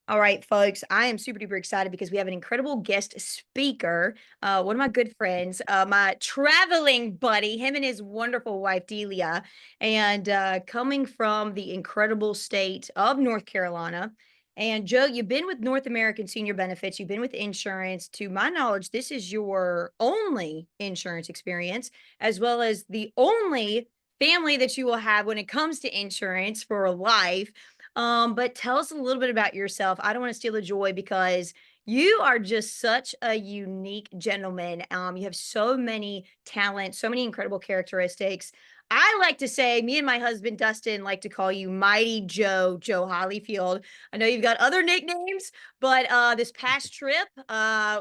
All right, folks, I am super duper excited because we have an incredible guest speaker, one of my good friends, my traveling buddy, him and his wonderful wife, Delia, and coming from the incredible state of North Carolina. And Joe, you've been with North American Senior Benefits, you've been with insurance. To my knowledge, this is your only insurance experience, as well as the only family that you will have when it comes to insurance for life. But tell us a little bit about yourself. I don't want to steal the joy because you are just such a unique gentleman. You have so many talents, so many incredible characteristics. I like to say, me and my husband Dustin like to call you Mighty Joe, Joe Hollifield. I know you've got other nicknames, but this past trip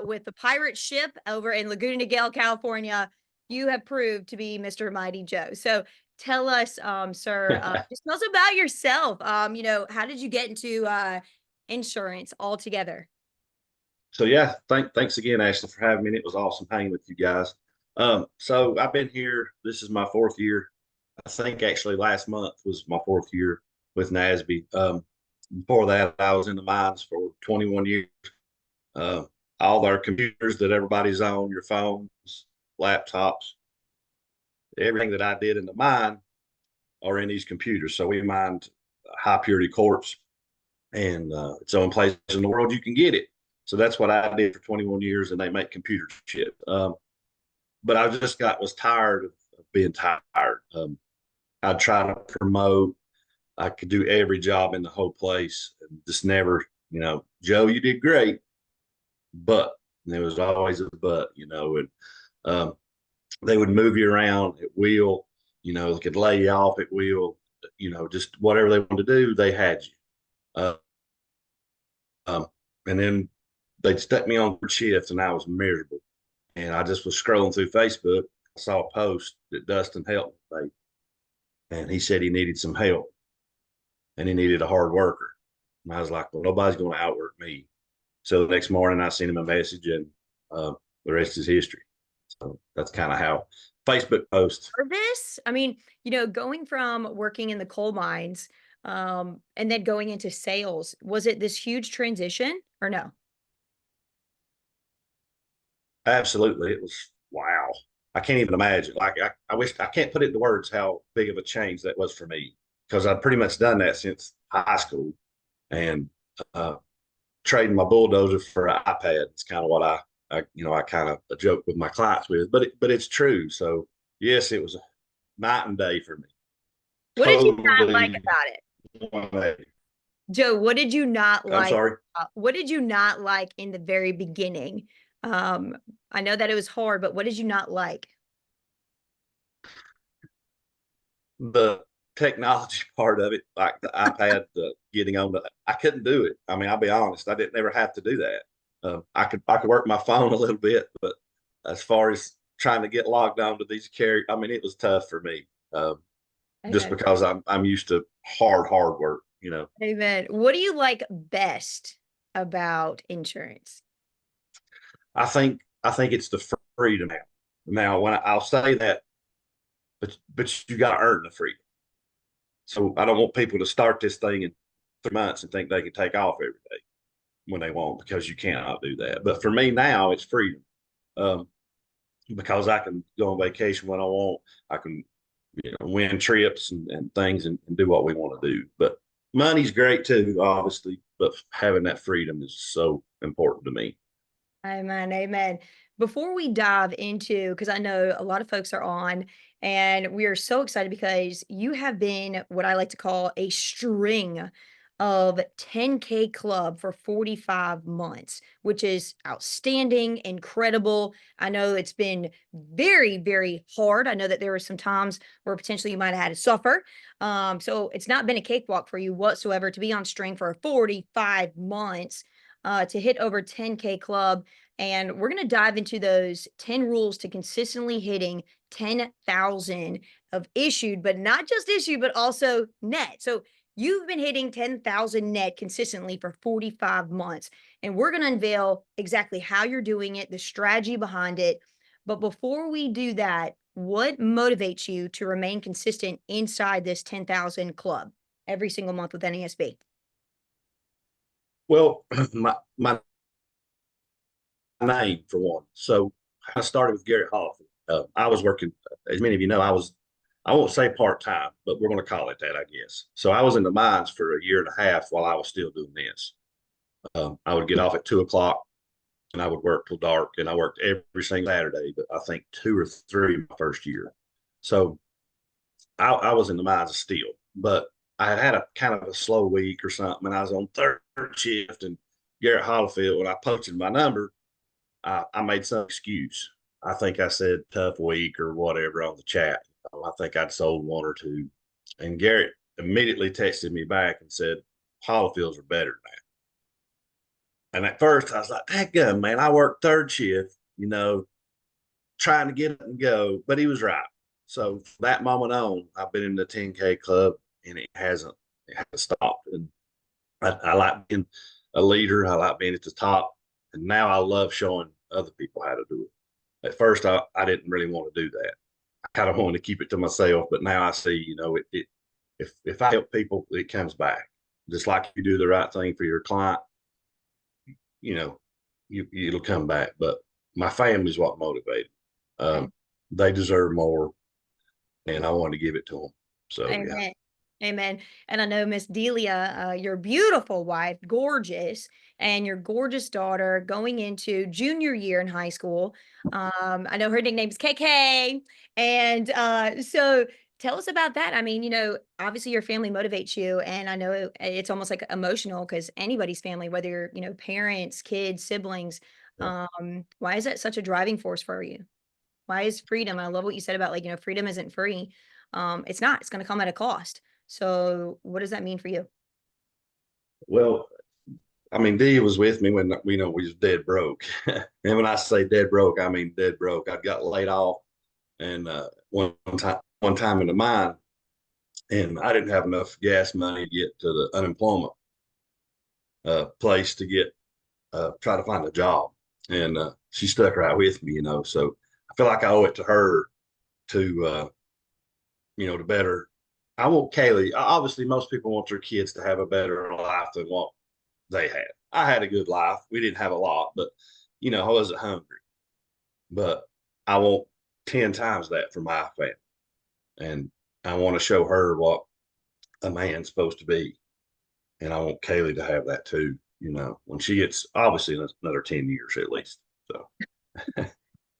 with the pirate ship over in Laguna Niguel, California, you have proved to be Mr. Mighty Joe. So tell us, sir, just tell us about yourself. How did you get into insurance altogether? So yeah, thanks again, Ashley, for having me. And it was awesome hanging with you guys. So I've been here. This is my fourth year. I think actually last month was my fourth year with NASB. Before that, I was in the mines for 21 years. Uh, all their computers that everybody's on, your phones, laptops, everything that I did in the mine are in these computers. So we mined high purity quartz, and it's the only place in the world you can get it. So that's what I did for 21 years, and they make computer chip. But I just was tired of being tired. I'd try to promote. I could do every job in the whole place, and just never, Joe, you did great, but there was always a but, and um, they would move you around at will. They could lay you off at will. Just whatever they wanted to do, they had you. Uh, um, and then they'd stuck me on for shift, and I was miserable. And I just was scrolling through Facebook. I saw a post that Dustin helped me, and he said he needed some help, and he needed a hard worker. And I was like, well, nobody's going to outwork me. So the next morning, I sent him a message, and the rest is history. So that's kind of how Facebook post. For this, I mean, going from working in the coal mines, and then going into sales, was it this huge transition or no? Absolutely, it was wow. I can't even imagine. Like I wish I can't put it into words how big of a change that was for me because I'd pretty much done that since high school, and uh, trading my bulldozer for an iPad. It's kind of what I kind of joke with my clients with, but it's true. So yes, it was a night and day for me. What did you not like Totally about it? 180. Joe, what did you not I'm like? sorry. What did you not like in the very beginning? Um, I know that it was hard, but what did you not like? The technology part of it, like the iPad, getting on I couldn't do it. I mean, I'll be honest, I didn't ever have to do that. I could work my phone a little bit, but as far as trying to get logged on to these carriers, I mean, it was tough for me, just Amen. because I'm used to hard work. Amen. What do you like best about insurance? I think it's the freedom now. Now, when I'll say that, but you got to earn the freedom. So I don't want people to start this thing in 3 months and think they can take off every day when they want, because you cannot do that. But for me now, it's freedom, um, because I can go on vacation when I want. I can, win trips and things, and do what we want to do. But money's great too, obviously. But having that freedom is so important to me. Amen. Amen. Before we dive into, because I know a lot of folks are on, and we are so excited because you have been what I like to call a string of 10K club for 45 months, which is outstanding, incredible. I know it's been very, very hard. I know that there were some times where potentially you might have had to suffer. So it's not been a cakewalk for you whatsoever to be on string for 45 months, to hit over 10K club. And we're going to dive into those 10 rules to consistently hitting 10,000 of issued, but not just issued, but also net. So you've been hitting 10,000 net consistently for 45 months. And we're going to unveil exactly how you're doing it, the strategy behind it. But before we do that, what motivates you to remain consistent inside this 10,000 club every single month with NESB? Well, my name for one. So I started with Garrett Hollifield. I was working, as many of you know, I won't say part time, but we're going to call it that, I guess. So I was in the mines for a year and a half while I was still doing this. I would get off at 2 o'clock and I would work till dark, and I worked every single Saturday, but I think two or three my first year. So I was in the mines of steel, but I had a kind of a slow week or something, and I was on third shift, and Garrett Hollifield, when I posted my number, I made some excuse. I think I said tough week or whatever on the chat. I think I'd sold one or two. And Garrett immediately texted me back and said, Hollifields are better than that. And at first I was like, that gun, man, I work third shift, trying to get it and go. But he was right. So from that moment on, I've been in the 10K club, and it hasn't stopped. And I like being a leader. I like being at the top. And now I love showing other people how to do it. At first, I didn't really want to do that. I kind of wanted to keep it to myself, but now I see, if I help people, it comes back. Just like you do the right thing for your client, you know, it'll come back. But my family is what motivated. Right. Um, they deserve more, and I wanted to give it to them. So yeah, Amen. Amen. And I know Miss Delia, your beautiful wife, gorgeous, and your gorgeous daughter going into junior year in high school. I know her nickname's KK. And so tell us about that. I mean, obviously your family motivates you. And I know it's almost like emotional because anybody's family, whether you're, parents, kids, siblings, yeah. why is that such a driving force for you? Why is freedom? I love what you said about, like, freedom isn't free. It's not. It's going to come at a cost. So what does that mean for you? Well, I mean, Dee was with me when we was dead broke, and when I say dead broke, I mean dead broke. I got laid off, and one time in the mine, and I didn't have enough gas money to get to the unemployment place to get try to find a job, and she stuck right with me, So I feel like I owe it to her to to better. I want Kaylee. Obviously, most people want their kids to have a better life than what they had. I had a good life. We didn't have a lot, but I wasn't hungry. But I want 10 times that for my family. And I want to show her what a man's supposed to be. And I want Kaylee to have that too, when she gets obviously another 10 years at least. So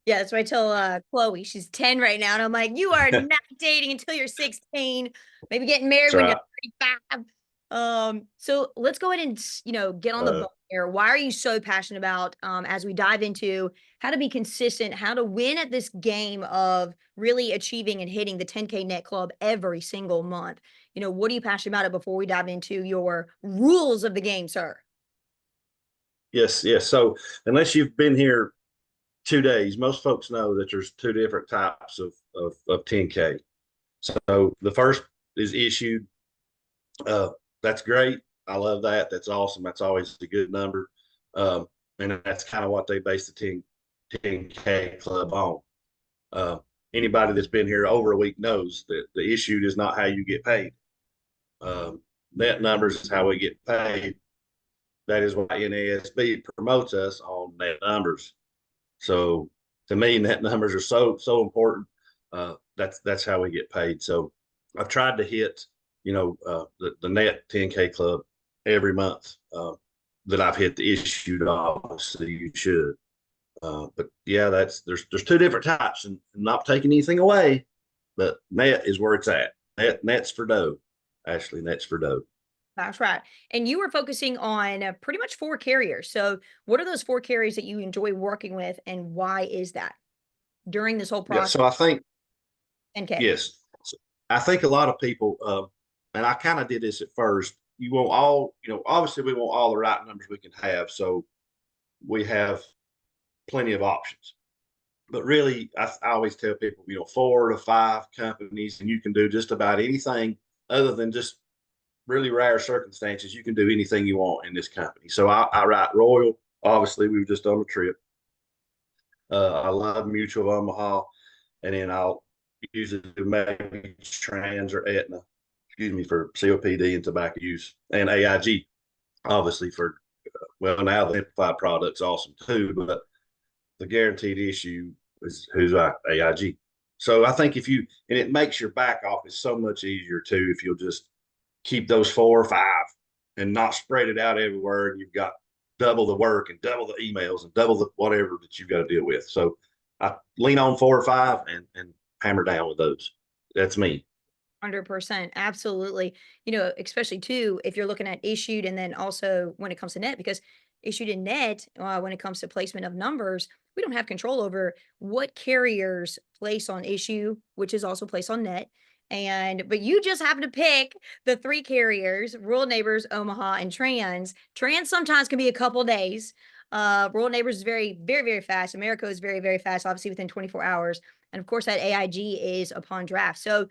Yeah, that's what I tell Chloe. She's 10 right now. And I'm like, you are not dating until you're 16, maybe getting married that's when you're right. 35. So let's go ahead and get on the Uh, ball here. Why are you so passionate about as we dive into how to be consistent, how to win at this game of really achieving and hitting the 10K net club every single month? What are you passionate about it before we dive into your rules of the game, sir? yes, yes. So unless you've been here 2 days, most folks know that there's two different types of 10K. So the first is issued. Uh, that's great. I love that. That's awesome. That's always a good number. Um, and that's kind of what they base the 10K club on. Uh, Anybody that's been here over a week knows that the issued is not how you get paid. Net numbers is how we get paid. That is why NASB promotes us on net numbers. So to me, net numbers are so important. That's how we get paid. So I've tried to hit, the net 10K club every month that I've hit the issued. Obviously, you should. But yeah, there's two different types, and I'm not taking anything away, but net is where it's at. Net's for dough. Actually, net's for dough. That's right. And you were focusing on pretty much four carriers. So, what are those four carriers that you enjoy working with, and why is that during this whole Yeah. process? So I think, 10K. yes, so I think a lot of people, and I kind of did this at first. You want all, obviously we want all the right numbers we can have. So we have plenty of options. But really, I always tell people, 4 to 5 companies, and you can do just about anything other than just really rare circumstances. You can do anything you want in this company. So I write Royal. Obviously, we were just on a trip. I love Mutual of Omaha, and then I'll usually do maybe Trans or Aetna, excuse me, for COPD and tobacco use, and AIG, obviously for Well, now the simplified product's awesome too, but the guaranteed issue is who's AIG. So I think if you, and it makes your back office so much easier too, if you'll just keep those 4 or 5 and not spread it out everywhere. And you've got double the work and double the emails and double the whatever that you've got to deal with. So I lean on 4 or 5 and hammer down with those. That's me. 100%. Absolutely. Especially too, if you're looking at issued and then also when it comes to net, because issued and net, when it comes to placement of numbers, we don't have control over what carriers place on issue, which is also placed on net. But you just happen to pick the three carriers: Rural Neighbors, Omaha, and Trans. Trans sometimes can be a couple days. Rural Neighbors is very, very, very fast. America is very, very fast, obviously within 24 hours. And of course, that AIG is upon draft. So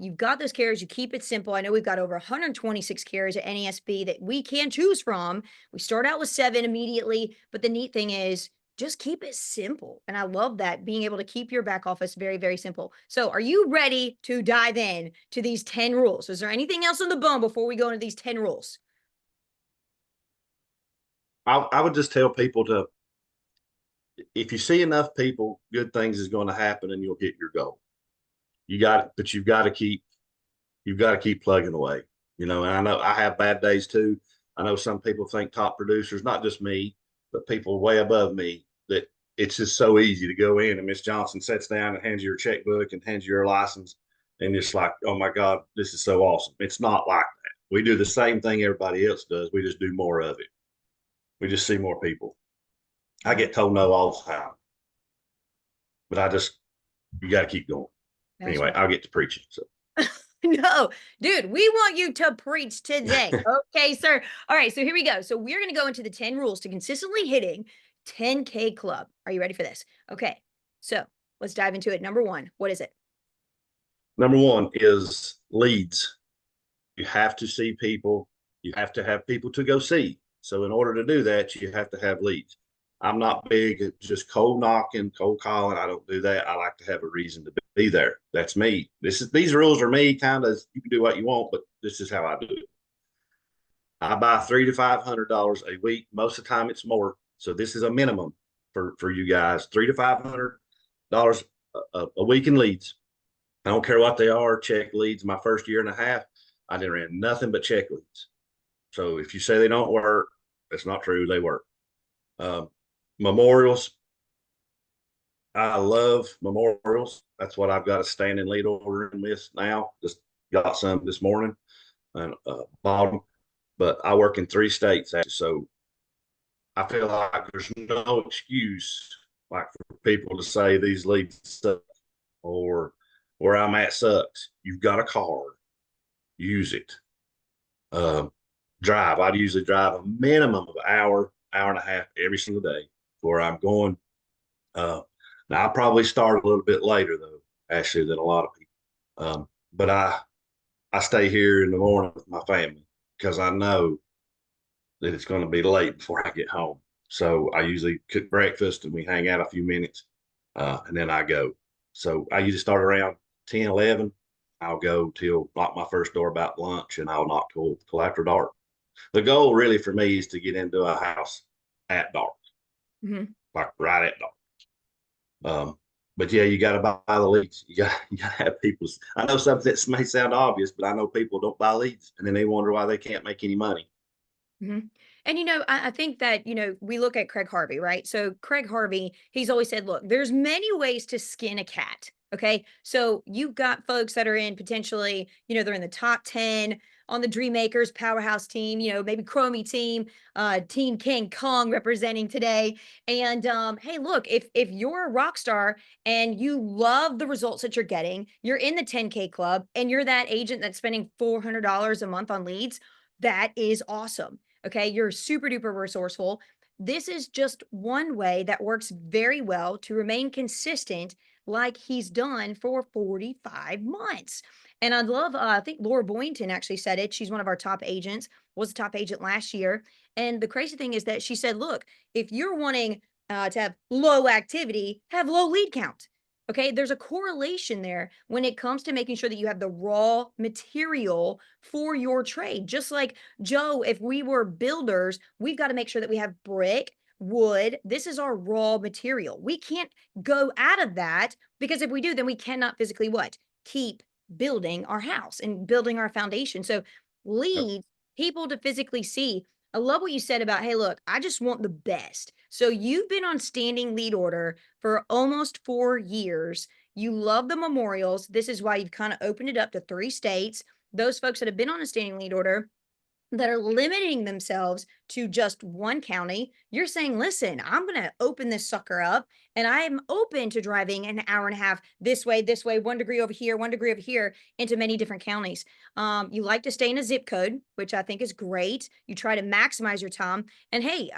you've got those carriers, you keep it simple. I know we've got over 126 carriers at NASB that we can choose from. We start out with 7 immediately, but the neat thing is just keep it simple. And I love that, being able to keep your back office very, very simple. So are you ready to dive in to these 10 rules? Is there anything else on the bone before we go into these 10 rules? I would just tell people to, if you see enough people, good things is going to happen and you'll hit your goal. But you've got to keep plugging away, and I know I have bad days too. I know some people think top producers, not just me, but people way above me, that it's just so easy to go in and Miss Johnson sits down and hands you your checkbook and hands you your license. And it's like, oh my God, this is so awesome. It's not like that. We do the same thing everybody else does. We just do more of it. We just see more people. I get told no all the time, but you got to keep going. That's Anyway, right. I'll get to preaching. So. No, dude, we want you to preach today. Okay, sir. All right, so here we go. So we're going to go into the 10 rules to consistently hitting 10K club. Are you ready for this? Okay, so let's dive into it. Number 1, what is it? Number 1 is leads. You have to see people. You have to have people to go see. So in order to do that, you have to have leads. I'm not big at just cold knocking, cold calling. I don't do that. I like to have a reason to be there. That's me. These rules are me. Kind of, you can do what you want, but this is how I do it. I buy $300 to $500 a week. Most of the time, it's more. So this is a minimum for you guys: $300 to $500 a week in leads. I don't care what they are. Check leads. My first year and a half, I didn't ran nothing but check leads. So if you say they don't work, that's not true. They work. Memorials. I love memorials. That's what I've got a standing lead order in this now. Just got some this morning and bought them. But I work in 3 states, so I feel like there's no excuse like for people to say these leads suck or where I'm at sucks. You've got a card, use it. Drive. I'd usually drive a minimum of an hour, hour and a half every single day where I'm going. Now I probably start a little bit later though, actually, than a lot of people. But I stay here in the morning with my family because I know that it's going to be late before I get home. So I usually cook breakfast and we hang out a few minutes, and then I go. So I usually start around 10, 11. I'll go till lock my first door about lunch, and I'll knock till after dark. The goal really for me is to get into a house at dark, Mhm. like right at dark. But yeah, you got to buy the leads. You got to have people. I know something that may sound obvious, but I know people don't buy leads, and then they wonder why they can't make any money. Mhm. And I think that, we look at Craig Harvey, right? So Craig Harvey, he's always said, look, there's many ways to skin a cat. Okay. So you've got folks that are in potentially, they're in the top 10 on the Dream Makers powerhouse team, maybe Chromie team, Team King Kong representing today. And hey, look, if you're a rock star and you love the results that you're getting, you're in the 10K club and you're that agent that's spending $400 a month on leads, that is awesome. Okay. You're super duper resourceful. This is just one way that works very well to remain consistent, like he's done for 45 months. And I love, I think Laura Boynton actually said it. She's one of our top agents, was a top agent last year. And the crazy thing is that she said, look, if you're wanting to have low activity, have low lead count. Okay, there's a correlation there when it comes to making sure that you have the raw material for your trade. Just like Joe, if we were builders, we've got to make sure that we have brick, wood. This is our raw material. We can't go out of that because if we do, then we cannot physically what? Keep building our house and building our foundation. So leads people to physically see. I love what you said about, hey, look, I just want the best. So you've been on standing lead order for almost 4 years. You love the memorials. This is why you've kind of opened it up to 3 states. Those folks that have been on a standing lead order that are limiting themselves to just one county, you're saying, listen, I'm going to open this sucker up and I'm open to driving an hour and a half this way, 1 degree over here, 1 degree over here into many different counties. You like to stay in a zip code, which I think is great. You try to maximize your time. And hey,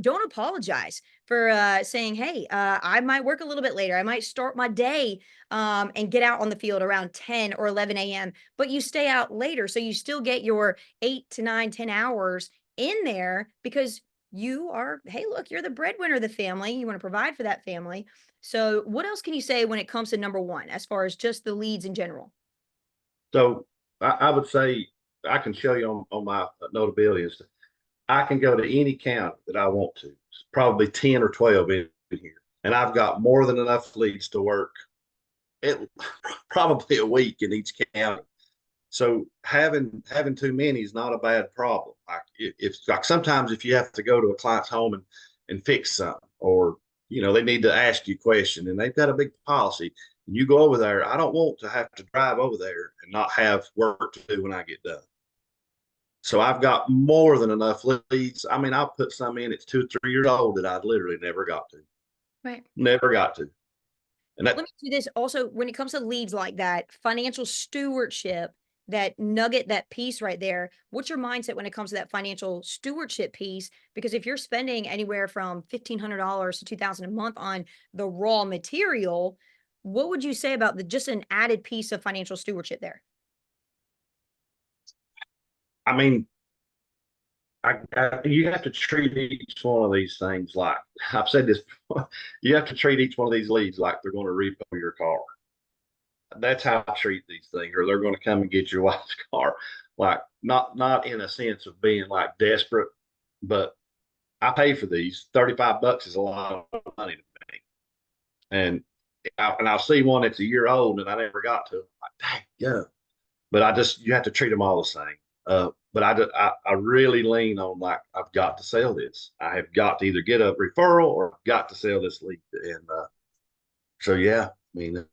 don't apologize for saying, hey, I might work a little bit later. I might start my day and get out on the field around 10 or 11 a.m., but you stay out later. So you still get your 8 to 9, 10 hours in there because you are, hey, look, you're the breadwinner of the family. You want to provide for that family. So, what else can you say when it comes to number one, as far as just the leads in general? So I would say I can show you on my notability and stuff. I can go to any county that I want to, probably 10 or 12 in here. And I've got more than enough leads to work it probably a week in each county. So having too many is not a bad problem. Like if like sometimes if you have to go to a client's home and fix something, or they need to ask you a question and they've got a big policy, and you go over there, I don't want to have to drive over there and not have work to do when I get done. So I've got more than enough leads. I mean, I'll put some in. It's 2 or 3 years old that I literally never got to, Right. never got to, and Let that me do this also when it comes to leads like that, financial stewardship, that nugget, that piece right there. What's your mindset when it comes to that financial stewardship piece? Because if you're spending anywhere from $1,500 to 2,000 a month on the raw material, what would you say about the just an added piece of financial stewardship there? I mean, you have to treat each one of these things like I've said this before, you have to treat each one of these leads like they're going to repo your car. That's how I treat these things, or they're going to come and get your wife's car. Like not in a sense of being like desperate, but I pay for these. $35 is a lot of money to me. And I'll see one that's a year old and I never got to. Like, dang, yeah. But you have to treat them all the same. But I really lean on like I've got to sell this. I have got to either get a referral or I've got to sell this lead. And so yeah, I mean,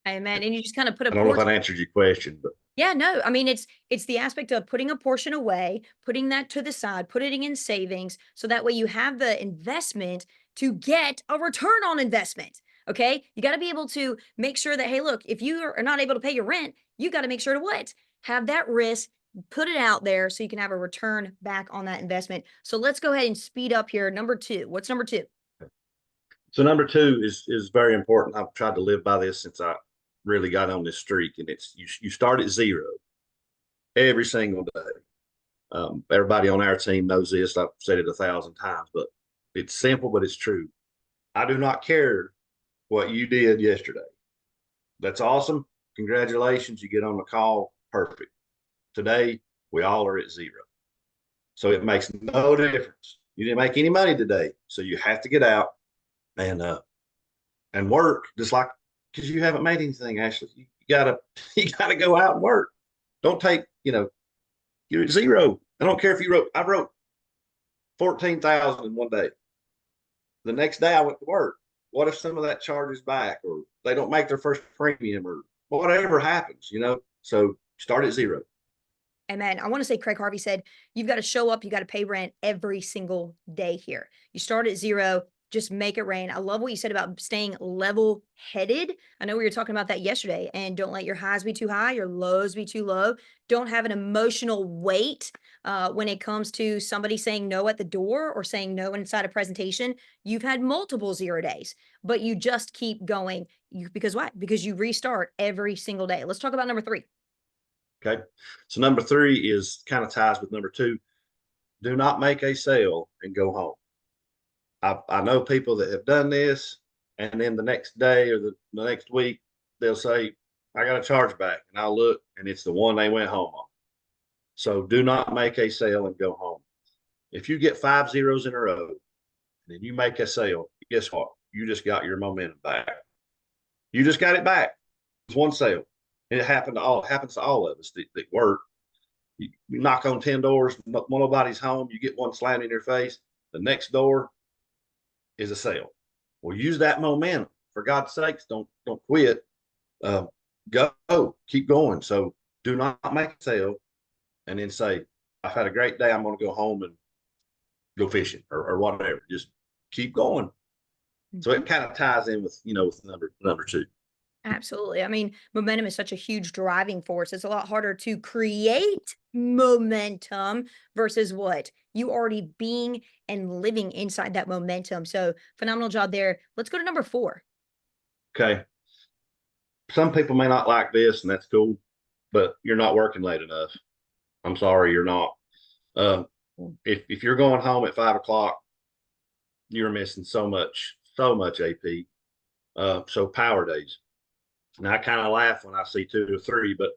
Amen. And you just kind of put a I don't know if portion. I answered your question, but Yeah, no, I mean it's the aspect of putting a portion away, putting that to the side, putting it in savings, so that way you have the investment to get a return on investment. Okay, you got to be able to make sure that, hey, look, if you are not able to pay your rent, you got to make sure to what, have that risk, put it out there so you can have a return back on that investment. So let's go ahead and speed up here. Number two, what's number two? so number two is very important. I've tried to live by this since I really got on this streak, and it's you start at zero every single day. Everybody on our team knows this. I've said it 1,000 times, but it's simple, but it's true. I do not care what you did yesterday. That's awesome. Congratulations. You get on the call. Perfect. Today, we all are at zero. So it makes no difference. You didn't make any money today. So you have to get out and and work just like because you haven't made anything, Ashley. You gotta you gotta go out and work. Don't take, you're at zero. I don't care if I wrote 14,000 in one day. The next day I went to work. What if some of that charges back or they don't make their first premium or whatever happens? So start at zero. Amen. I want to say Craig Harvey said, you've got to show up, you got to pay rent every single day here. You start at zero, just make it rain. I love what you said about staying level headed. I know we were talking about that yesterday, and don't let your highs be too high, your lows be too low. Don't have an emotional weight when it comes to somebody saying no at the door or saying no inside a presentation. You've had multiple 0 days, but you just keep going. Because why? Because you restart every single day. Let's talk about number three. Okay. So number three is kind of ties with number two. Do not make a sale and go home. I know people that have done this And then the next day or the next week, they'll say, I got a chargeback. And I'll look and it's the one they went home on. So do not make a sale and go home. If you get 5 zeros in a row and then you make a sale, guess what? You just got your momentum back. You just got it back. It's one sale. And it happens to all of us that work. You knock on 10 doors, nobody's home, you get one slammed in your face. The next door is a sale. Well, use that momentum. For God's sakes, don't quit. Uh, go, keep going. So do not make a sale and then say, I've had a great day. I'm going to go home and go fishing or whatever. Just keep going. So Mhm. it kind of ties in with, with number two. Absolutely. I mean, momentum is such a huge driving force. It's a lot harder to create momentum versus what you already being and living inside that momentum. So phenomenal job there. Let's go to number 4. Okay. Some people may not like this, and that's cool, but you're not working late enough. I'm sorry, you're not. Uh, if you're going home at 5 o'clock, you're missing so much AP. So power days. Now I kind of laugh when I see 2 or 3, but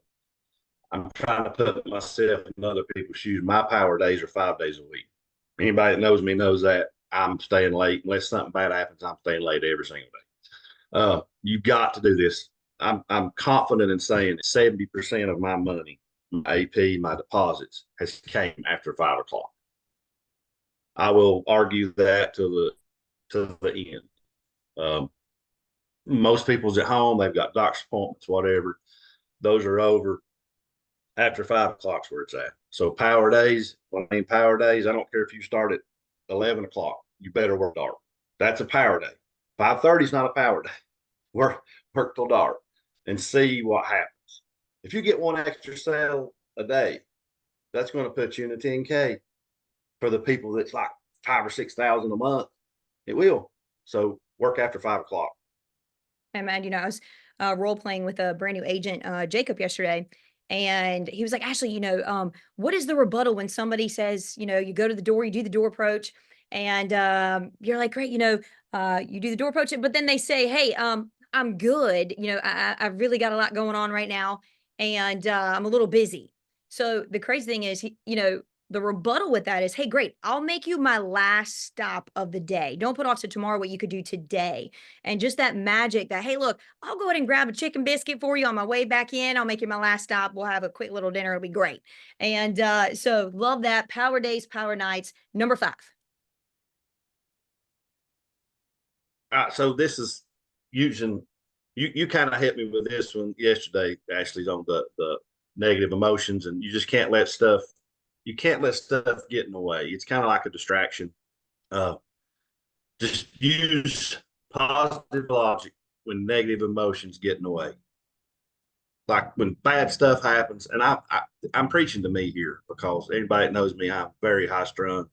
I'm trying to put myself in other people's shoes. My power days are 5 days a week. Anybody that knows me knows that I'm staying late. Unless something bad happens, I'm staying late every single day. You've got to do this. I'm confident in saying 70% of my money, my AP, my deposits, has came after 5 o'clock. I will argue that to the end. Um, Most people's at home, they've got doctor's appointments, whatever. Those are over after 5 o'clock's where it's at. So power days, when I mean power days, I don't care if you start at 11 o'clock, you better work dark. That's a power day. 5:30 is not a power day. Work till dark and see what happens. If you get one extra sale a day, that's going to put you in the 10K. For the people that's like 5 or 6 thousand a month, it will. So work after 5 o'clock. And man, I was role playing with a brand new agent, Jacob, yesterday. And he was like, Ashley, what is the rebuttal when somebody says, you go to the door, you do the door approach, and you're like, great, you do the door approach, but then they say, hey, I'm good. I've really got a lot going on right now, and I'm a little busy. So the crazy thing is, the rebuttal with that is, hey, great, I'll make you my last stop of the day. Don't put off to tomorrow what you could do today. And just that magic that, hey, look, I'll go ahead and grab a chicken biscuit for you on my way back in. I'll make you my last stop. We'll have a quick little dinner. It'll be great. And so love that. Power days, power nights. Number 5. So this is using you kind of hit me with this one yesterday, Ashley's on the negative emotions, and you can't let stuff get in the way. It's kind of like a distraction. Uh, just use positive logic when negative emotions get in the way. Like when bad stuff happens, and I'm preaching to me here because anybody that knows me, I'm very high strung.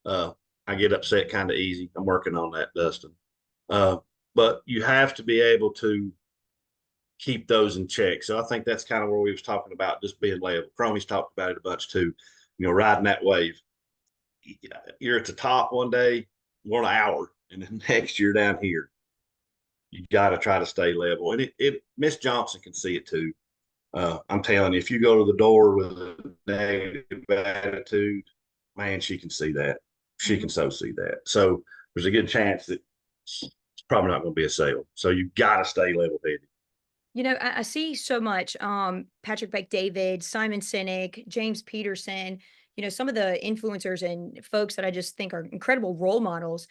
I get upset kind of easy. I'm working on that, Dustin. Uh, but you have to be able to keep those in check. So I think that's kind of where we was talking about just being level. Cromie's talked about it a bunch too. Riding that wave. You're at the top one day, 1 hour, and then next you're down here. You got to try to stay level. And it Miss Johnson can see it too. I'm telling you, if you go to the door with a negative attitude, man, she can see that. She can so see that. So there's a good chance that it's probably not going to be a sale. So you got to stay level headed. I see so much. Patrick Beck David, Simon Sinek, James Peterson, some of the influencers and folks that I just think are incredible role models.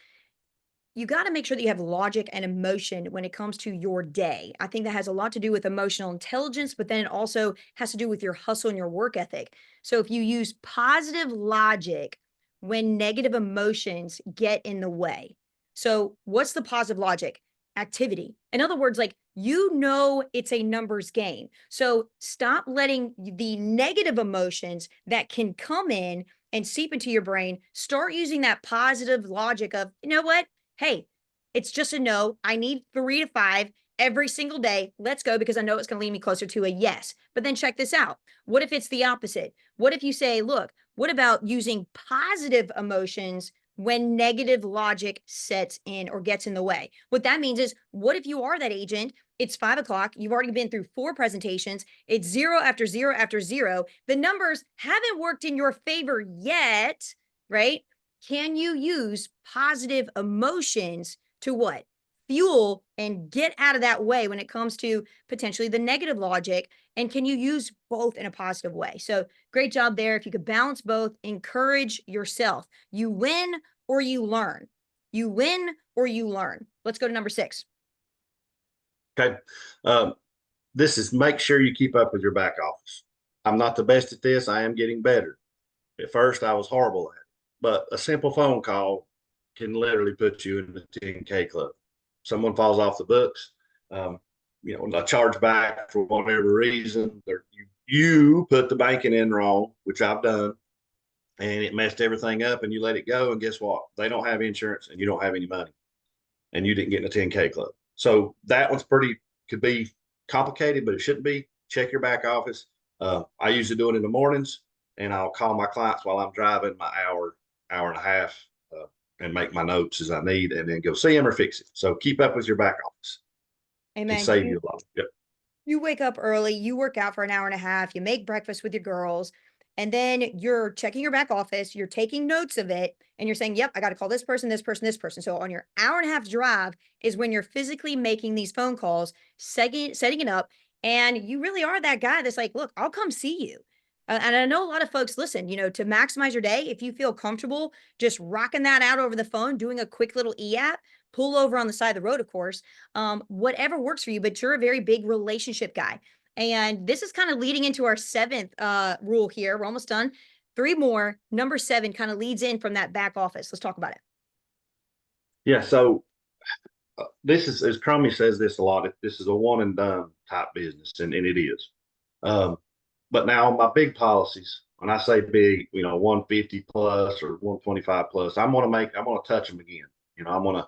You got to make sure that you have logic and emotion when it comes to your day. I think that has a lot to do with emotional intelligence, but then it also has to do with your hustle and your work ethic. So if you use positive logic when negative emotions get in the way. So what's the positive logic? Activity. In other words, like it's a numbers game. So stop letting the negative emotions that can come in and seep into your brain. Start using that positive logic of, you know what? Hey, it's just a no. I need 3 to 5 every single day. Let's go because I know it's going to lead me closer to a yes. But then check this out. What if it's the opposite? What if you say, look, what about using positive emotions when negative logic sets in or gets in the way. What that means is, what if you are that agent? It's 5 o'clock. You've already been through 4 presentations. It's zero after zero after zero. The numbers haven't worked in your favor yet, right? Can you use positive emotions to what? Fuel and get out of that way when it comes to potentially the negative logic. And can you use both in a positive way? So great job there. If you could balance both, encourage yourself. You win or you learn. You win or you learn. Let's go to number 6. Okay. Um, this is make sure you keep up with your back office. I'm not the best at this. I am getting better. At first, I was horrible at it, but a simple phone call can literally put you in the 10K club. Someone falls off the books, um, a chargeback for whatever reason, you put the banking in wrong, which I've done, and it messed everything up, and you let it go. And guess what? They don't have insurance, and you don't have any money, and you didn't get in a 10K club. So that one's could be complicated, but it shouldn't be. Check your back office. I usually do it in the mornings, and I'll call my clients while I'm driving my hour and a half, and make my notes as I need, and then go see them or fix it. So keep up with your back office. Can Amen. save you a lot. Yep. You wake up early, you work out for an hour and a half, you make breakfast with your girls, and then you're checking your back office, you're taking notes of it, and you're saying, yep, I got to call this person, this person, this person. So on your hour and a half drive is when you're physically making these phone calls, setting it up, and you really are that guy that's like, look, I'll come see you. And I know a lot of folks listen, to maximize your day, if you feel comfortable just rocking that out over the phone, doing a quick little e-app, pull over on the side of the road, of course, whatever works for you, but you're a very big relationship guy. And this is kind of leading into our 7th rule here. We're almost done. 3 more. Number 7 kind of leads in from that back office. Let's talk about it. Yeah. So this is, as Cromie says this a lot, this is a one and done type business, and it is. Um, but now my big policies, when I say big, 150 plus or 125 plus, I'm going to touch them again. I'm going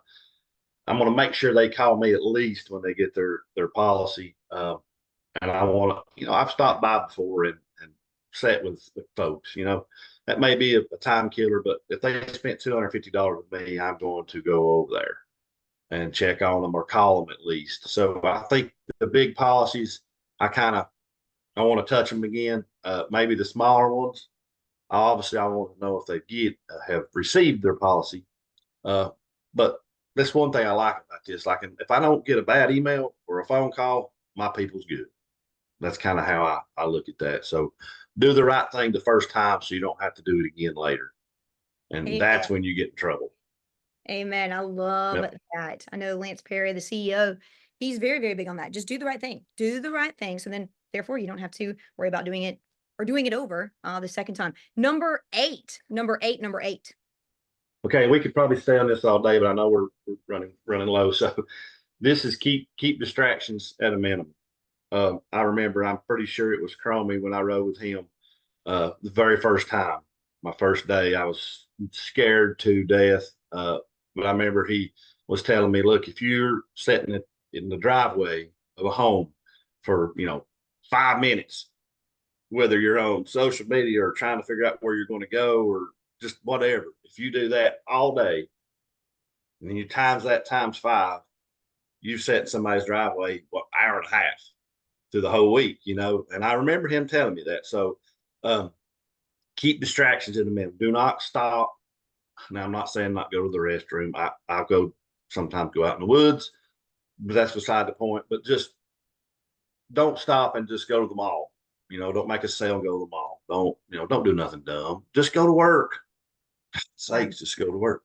to make sure they call me at least when they get their policy. And I want to, I've stopped by before and sat with folks. That may be a time killer, but if they spent $250 with me, I'm going to go over there and check on them or call them at least. So I think the big policies, I want to touch them again. Maybe the smaller ones, obviously I want to know if they have received their policy. But that's one thing I like about this. Like, if I don't get a bad email or a phone call, my people's good. That's kind of how I look at that. So do the right thing the first time so you don't have to do it again later. And Amen. that's when you get in trouble. Amen. I love Yep. that. I know Lance Perry, the CEO, he's very, very big on that. Just do the right thing. Do the right thing. So then, therefore, you don't have to worry about doing it or doing it over the second time. Number 8. Number 8. Number 8. Okay, we could probably stay on this all day, but I know we're running low. So this is keep distractions at a minimum. I remember, I'm pretty sure it was Cromie when I rode with him the very first time. My first day, I was scared to death. But I remember he was telling me, look, if you're sitting in the driveway of a home for, 5 minutes, whether you're on social media or trying to figure out where you're going to go or just whatever, if you do that all day and then you times that times 5, you set in somebody's driveway, hour and a half through the whole week, and I remember him telling me that. So keep distractions in the middle. Do not stop. Now, I'm not saying not go to the restroom. I'll sometimes go out in the woods, but that's beside the point. But just don't stop and just go to the mall. Don't make a sale and go to the mall. Don't do nothing dumb. Just go to work. Sakes, just go to work.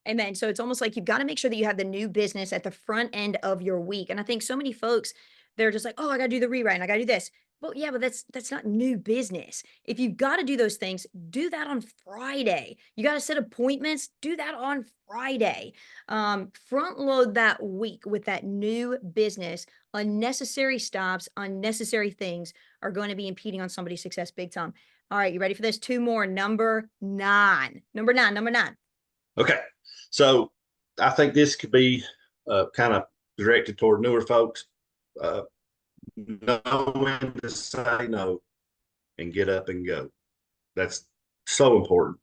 Amen. So it's almost like you've got to make sure that you have the new business at the front end of your week. And I think so many folks, they're just like, oh, I got to do the rewrite and I got to do this. Well, yeah, but that's not new business. If you've got to do those things, do that on Friday. You got to set appointments, do that on Friday. Front load that week with that new business. Unnecessary stops, unnecessary things are going to be impeding on somebody's success big time. All right, you ready for this? 2 more. Number 9. Number 9. Number 9. Okay. So I think this could be kind of directed toward newer folks. Know when to say no and get up and go. That's so important.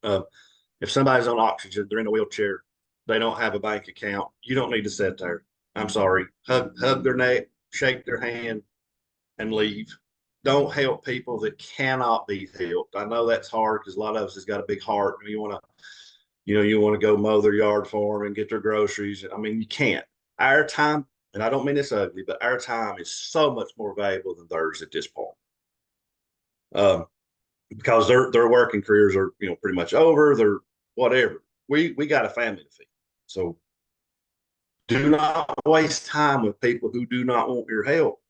If somebody's on oxygen, they're in a wheelchair, they don't have a bank account, you don't need to sit there. I'm sorry. Hug their neck, shake their hand, and leave. Don't help people that cannot be helped. I know that's hard because a lot of us has got a big heart and you want to go mow their yard for them and get their groceries. I mean, you can't. Our time, and I don't mean this ugly, but our time is so much more valuable than theirs at this point. Um, because their working careers are pretty much over. They're whatever. We got a family to feed, so do not waste time with people who do not want your help.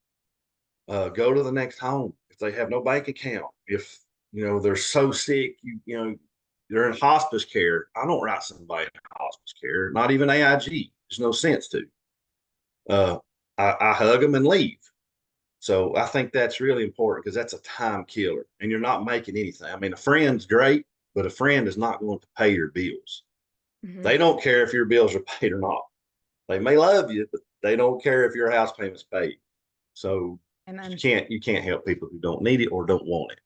Go to the next home if they have no bank account. If they're so sick, they're in hospice care. I don't write somebody in hospice care, not even AIG. There's no sense to. Uh, I hug them and leave. So I think that's really important because that's a time killer and you're not making anything. I mean, a friend's great, but a friend is not going to pay your bills. Hmm. They don't care if your bills are paid or not. They may love you, but they don't care if your house payment's paid. So Amen. you can't help people who don't need it or don't want it.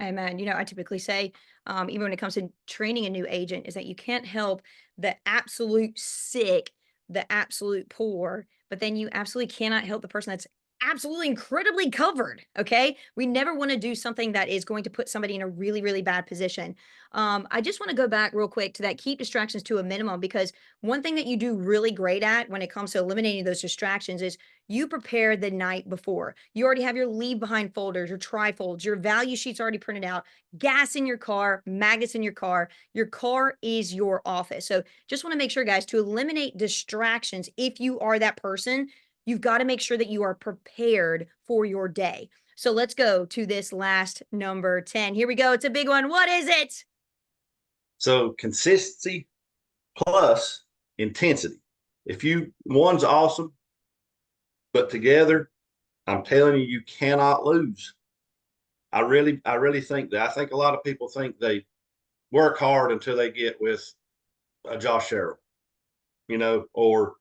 Amen. I typically say, even when it comes to training a new agent, is that you can't help the absolute sick, the absolute poor, but then you absolutely cannot help the person that's absolutely incredibly covered. Okay. We never want to do something that is going to put somebody in a really, really bad position. I just want to go back real quick to that keep distractions to a minimum because one thing that you do really great at when it comes to eliminating those distractions is you prepare the night before. You already have your leave behind folders, your trifolds, your value sheets already printed out, gas in your car, magnets in your car. Your car is your office. So just want to make sure, guys, to eliminate distractions, if you are that person, you've got to make sure that you are prepared for your day. So let's go to this last number 10. Here we go. It's a big one. What is it? So consistency plus intensity. If one's awesome, but together, I'm telling you, you cannot lose. I really think that. I think a lot of people think they work hard until they get with a Josh Sherrill, or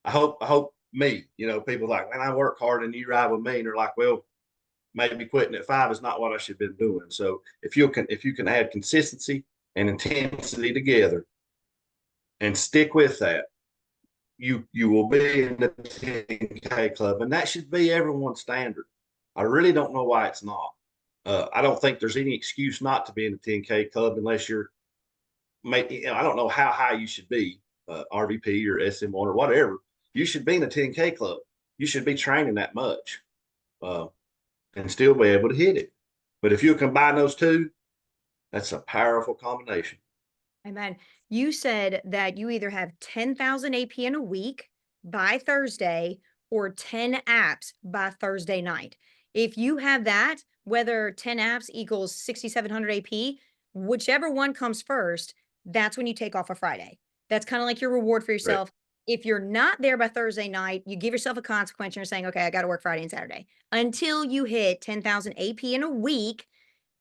I hope me, people like, man, I work hard and you ride with me. And they're like, well, maybe quitting at 5 is not what I should have been doing. So if you can add consistency and intensity together and stick with that, you will be in the 10K club, and that should be everyone's standard. I really don't know why it's not. I don't think there's any excuse not to be in the 10K club unless you're making. I don't know how high you should be, RVP or SM1 or whatever. You should be in the 10K club. You should be training that much, uh, and still be able to hit it. But if you combine those two, that's a powerful combination. Amen. You said that you either have 10,000 AP in a week by Thursday or 10 apps by Thursday night. If you have that, whether 10 apps equals 6,700 AP, whichever one comes first, that's when you take off a Friday. That's kind of like your reward for Right. yourself. If you're not there by Thursday night, you give yourself a consequence. You're saying, okay, I got to work Friday and Saturday until you hit 10,000 AP in a week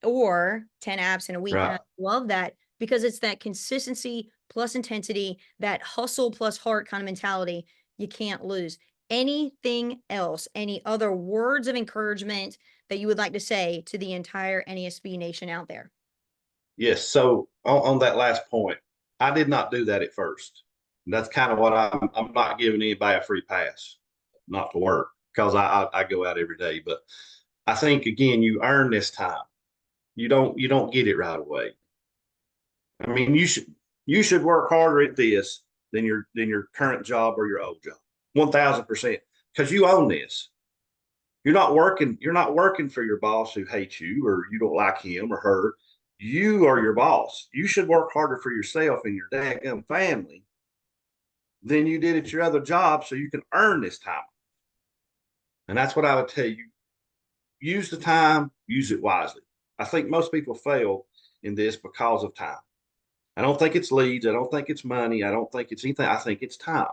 or 10 apps in a week. And I Right. love that because it's that consistency plus intensity, that hustle plus heart kind of mentality. You can't lose. Anything else, any other words of encouragement that you would like to say to the entire NESB nation out there? Yes. So on that last point, I did not do that at first. And that's kind of what I'm not giving anybody a free pass, not to work because I go out every day. But I think again, you earn this time. You don't get it right away. I mean, you should work harder at this than your current job or your old job. 1,000%. Because you own this. You're not working for your boss who hates you or you don't like him or her. You are your boss. You should work harder for yourself and your dadgum family than you did at your other job so you can earn this time. And that's what I would tell you. Use the time, use it wisely. I think most people fail in this because of time. I don't think it's leads. I don't think it's money. I don't think it's anything. I think it's time.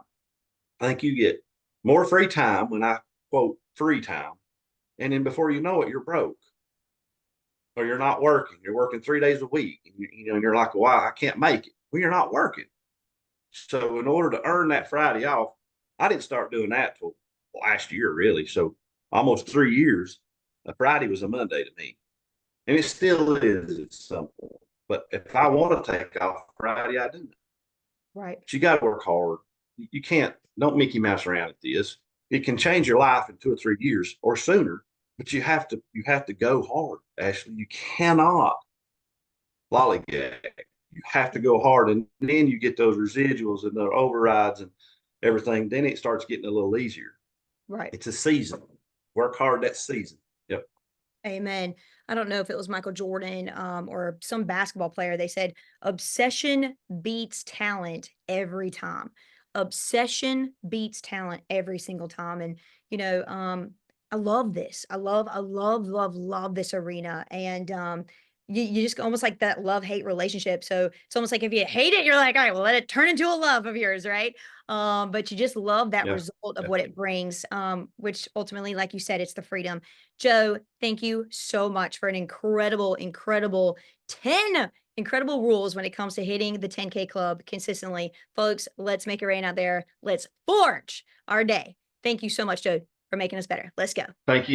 I think you get more free time when I quote free time. And then before you know it, you're broke or you're not working. You're working 3 days a week. And you're like, well, I can't make it. Well, you're not working. So in order to earn that Friday off, I didn't start doing that till last year, really. So almost 3 years. A Friday was a Monday to me. And it still is at some point. But if I want to take off Friday, I do. Right. But you got to work hard. You can't, don't Mickey Mouse around at this. It can change your life in 2 or 3 years or sooner, but you have to go hard, Ashley. You cannot lollygag. You have to go hard, and then you get those residuals and the overrides and everything. Then it starts getting a little easier. Right. It's a season. Work hard that season. Yep. Amen. I don't know if it was Michael Jordan or some basketball player. They said obsession beats talent every time. Obsession beats talent every single time. And I love this. I love this arena. And you just almost like that love-hate relationship. So it's almost like if you hate it, you're like, all right, well, let it turn into a love of yours, right? But you just love that Yeah. result of Yeah. what it brings, which ultimately, like you said, it's the freedom. Joe, thank you so much for an incredible 10 incredible rules when it comes to hitting the 10K club consistently. Folks, let's make it rain out there. Let's forge our day. Thank you so much, Joe, for making us better. Let's go. Thank you.